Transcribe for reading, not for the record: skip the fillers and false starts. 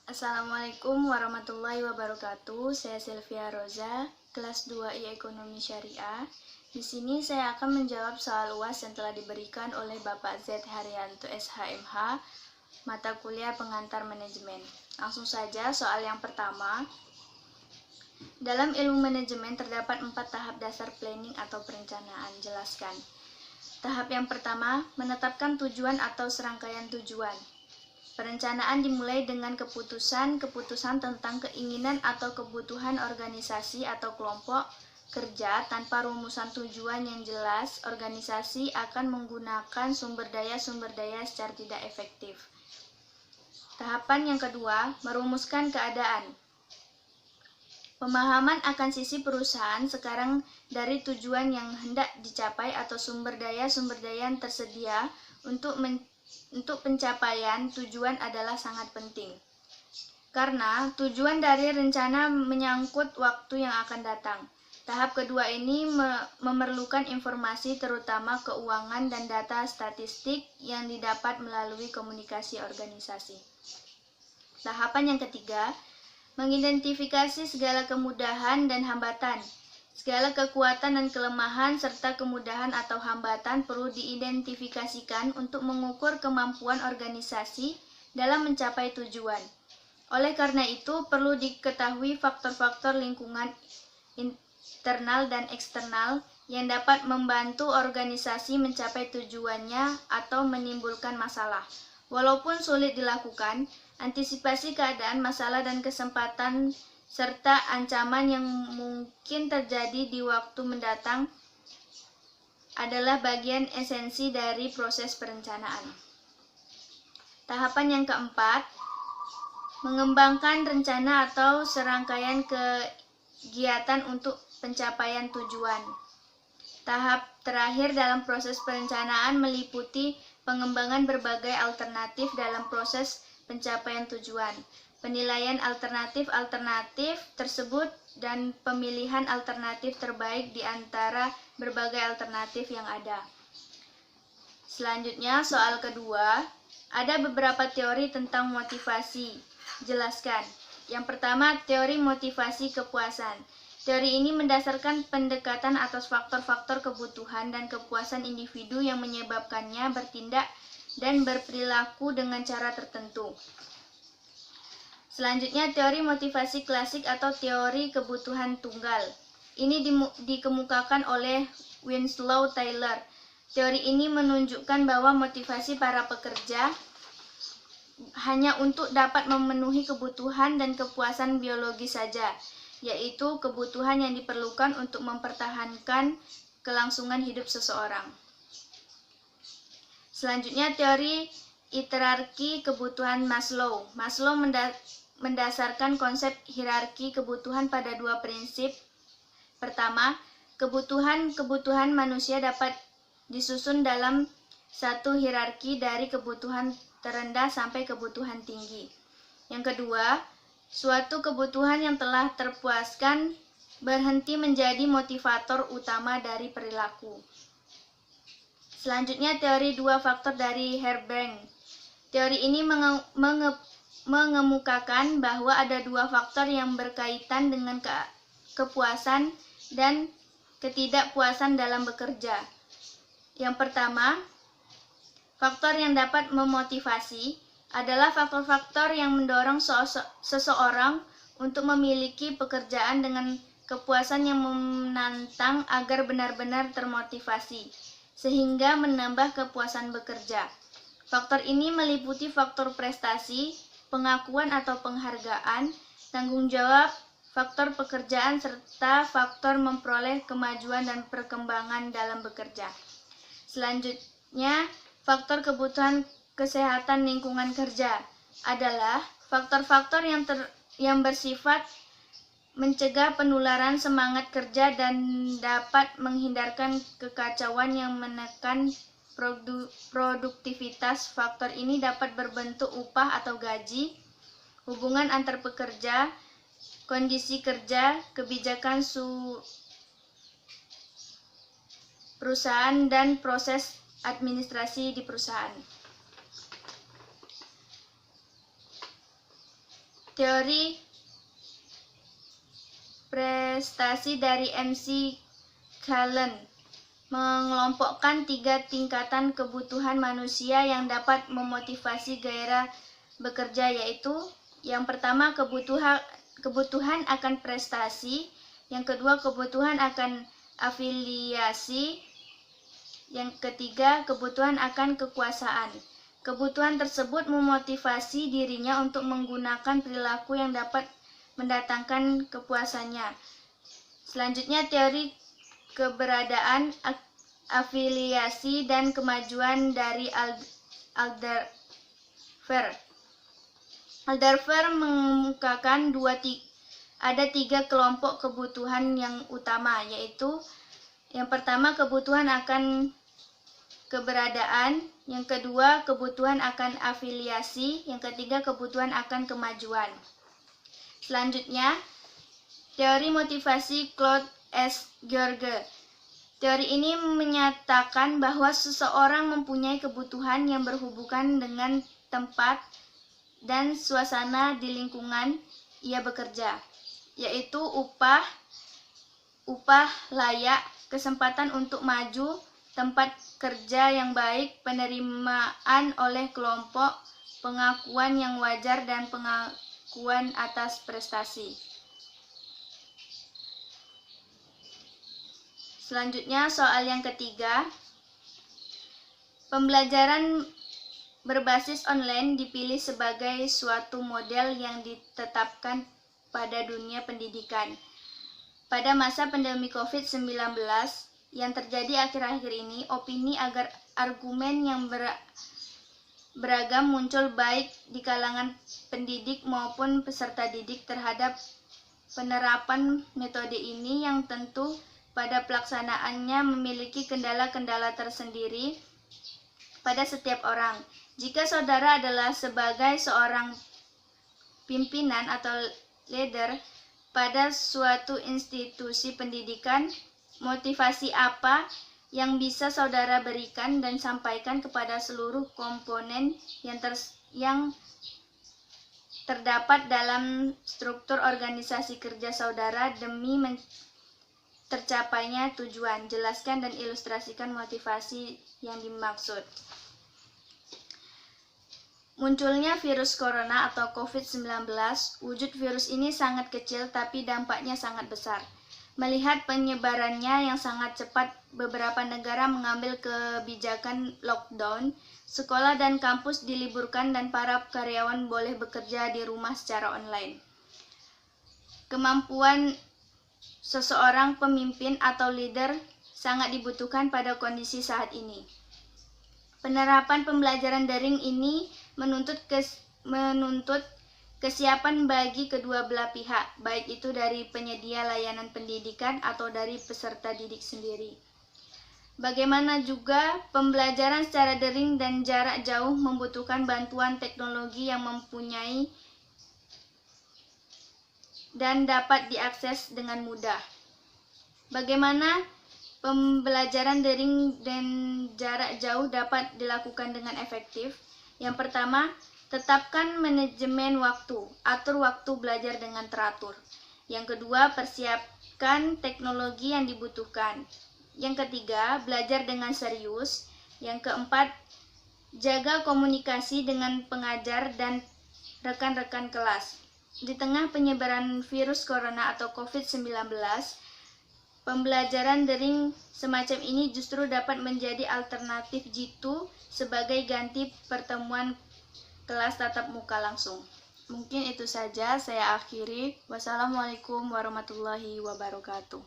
Assalamualaikum warahmatullahi wabarakatuh. Saya Sylvia Roza, kelas 2I Ekonomi Syariah. Di sini saya akan menjawab soal UAS yang telah diberikan oleh Bapak Z. Haryanto SHMH, mata kuliah pengantar manajemen. Langsung saja soal yang pertama. Dalam ilmu manajemen terdapat 4 tahap dasar planning atau perencanaan. Jelaskan. Tahap yang pertama, menetapkan tujuan atau serangkaian tujuan. Perencanaan dimulai dengan keputusan tentang keinginan atau kebutuhan organisasi atau kelompok kerja. Tanpa rumusan tujuan yang jelas, organisasi akan menggunakan sumber daya secara tidak efektif. Tahapan yang kedua, merumuskan keadaan. Pemahaman akan sisi perusahaan sekarang dari tujuan yang hendak dicapai atau sumber daya yang tersedia untuk pencapaian tujuan adalah sangat penting. Karena tujuan dari rencana menyangkut waktu yang akan datang. Tahap kedua ini memerlukan informasi terutama keuangan dan data statistik yang didapat melalui komunikasi organisasi. Tahapan yang ketiga, mengidentifikasi segala kemudahan dan hambatan. Segala kekuatan dan kelemahan serta kemudahan atau hambatan perlu diidentifikasikan untuk mengukur kemampuan organisasi dalam mencapai tujuan. Oleh karena itu, perlu diketahui faktor-faktor lingkungan internal dan eksternal yang dapat membantu organisasi mencapai tujuannya atau menimbulkan masalah. Walaupun sulit dilakukan, antisipasi keadaan, masalah, dan kesempatan serta ancaman yang mungkin terjadi di waktu mendatang adalah bagian esensi dari proses perencanaan. Tahapan yang keempat, mengembangkan rencana atau serangkaian kegiatan untuk pencapaian tujuan. Tahap terakhir dalam proses perencanaan meliputi pengembangan berbagai alternatif dalam proses pencapaian tujuan, penilaian alternatif tersebut, dan pemilihan alternatif terbaik di antara berbagai alternatif yang ada. Selanjutnya, soal kedua, ada beberapa teori tentang motivasi. Jelaskan. Yang pertama, teori motivasi kepuasan. Teori ini mendasarkan pendekatan atas faktor-faktor kebutuhan dan kepuasan individu yang menyebabkannya bertindak dan berperilaku dengan cara tertentu. Selanjutnya, teori motivasi klasik atau teori kebutuhan tunggal. Ini dikemukakan oleh Winslow Taylor. Teori ini menunjukkan bahwa motivasi para pekerja hanya untuk dapat memenuhi kebutuhan dan kepuasan biologis saja, yaitu kebutuhan yang diperlukan untuk mempertahankan kelangsungan hidup seseorang. Selanjutnya, teori hierarki kebutuhan Maslow. Maslow mendasarkan konsep hierarki kebutuhan pada 2 prinsip. Pertama, kebutuhan manusia dapat disusun dalam satu hierarki dari kebutuhan terendah sampai kebutuhan tinggi. Yang kedua, suatu kebutuhan yang telah terpuaskan berhenti menjadi motivator utama dari perilaku. Selanjutnya, teori 2 faktor dari Herbrand. Teori ini mengemukakan bahwa ada 2 faktor yang berkaitan dengan kepuasan dan ketidakpuasan dalam bekerja. Yang pertama, faktor yang dapat memotivasi adalah faktor-faktor yang mendorong seseorang untuk memiliki pekerjaan dengan kepuasan yang menantang agar benar-benar termotivasi, sehingga menambah kepuasan bekerja. Faktor ini meliputi faktor prestasi, pengakuan atau penghargaan, tanggung jawab, faktor pekerjaan, serta faktor memperoleh kemajuan dan perkembangan dalam bekerja. Selanjutnya, faktor kebutuhan kesehatan lingkungan kerja adalah faktor-faktor yang bersifat mencegah penularan semangat kerja dan dapat menghindarkan kekacauan yang menekan produktivitas. Faktor ini dapat berbentuk upah atau gaji, hubungan antar pekerja, kondisi kerja, kebijakan perusahaan, dan proses administrasi di perusahaan. Teori prestasi dari MC Callen mengelompokkan 3 tingkatan kebutuhan manusia yang dapat memotivasi gairah bekerja, yaitu yang pertama kebutuhan akan prestasi, yang kedua kebutuhan akan afiliasi, yang ketiga kebutuhan akan kekuasaan. Kebutuhan tersebut memotivasi dirinya untuk menggunakan perilaku yang dapat mendatangkan kepuasannya. Selanjutnya, teori keberadaan, afiliasi, dan kemajuan dari Alderfer. Alderfer mengemukakan ada 3 kelompok kebutuhan yang utama, yaitu yang pertama kebutuhan akan keberadaan, yang kedua kebutuhan akan afiliasi, yang ketiga kebutuhan akan kemajuan. Selanjutnya, teori motivasi Claude S. George. Teori ini menyatakan bahwa seseorang mempunyai kebutuhan yang berhubungan dengan tempat dan suasana di lingkungan ia bekerja, yaitu upah layak, kesempatan untuk maju, tempat kerja yang baik, penerimaan oleh kelompok, pengakuan yang wajar, dan pengakuan atas prestasi. Selanjutnya, soal yang ketiga. Pembelajaran berbasis online dipilih sebagai suatu model yang ditetapkan pada dunia pendidikan. Pada masa pandemi COVID-19 yang terjadi akhir-akhir ini, opini agar argumen yang beragam muncul baik di kalangan pendidik maupun peserta didik terhadap penerapan metode ini, yang tentu pada pelaksanaannya memiliki kendala-kendala tersendiri pada setiap orang. Jika saudara adalah sebagai seorang pimpinan atau leader pada suatu institusi pendidikan, motivasi apa yang bisa saudara berikan dan sampaikan kepada seluruh komponen yang terdapat dalam struktur organisasi kerja saudara demi tercapainya tujuan? Jelaskan dan ilustrasikan motivasi yang dimaksud. Munculnya virus corona atau COVID-19, wujud virus ini sangat kecil tapi dampaknya sangat besar. Melihat penyebarannya yang sangat cepat, beberapa negara mengambil kebijakan lockdown, sekolah dan kampus diliburkan, dan para karyawan boleh bekerja di rumah secara online. Kemampuan seseorang pemimpin atau leader sangat dibutuhkan pada kondisi saat ini. Penerapan pembelajaran daring ini menuntut kesiapan bagi kedua belah pihak, baik itu dari penyedia layanan pendidikan atau dari peserta didik sendiri. Bagaimana juga pembelajaran secara daring dan jarak jauh membutuhkan bantuan teknologi yang mempunyai dan dapat diakses dengan mudah. Bagaimana pembelajaran daring dan jarak jauh dapat dilakukan dengan efektif? Yang pertama, tetapkan manajemen waktu. Atur waktu belajar dengan teratur. Yang kedua, persiapkan teknologi yang dibutuhkan. Yang ketiga, belajar dengan serius. Yang keempat, jaga komunikasi dengan pengajar dan rekan-rekan kelas. Di tengah penyebaran virus corona atau COVID-19, pembelajaran daring semacam ini justru dapat menjadi alternatif jitu sebagai ganti pertemuan kelas tatap muka langsung. Mungkin itu saja saya akhiri. Wassalamualaikum warahmatullahi wabarakatuh.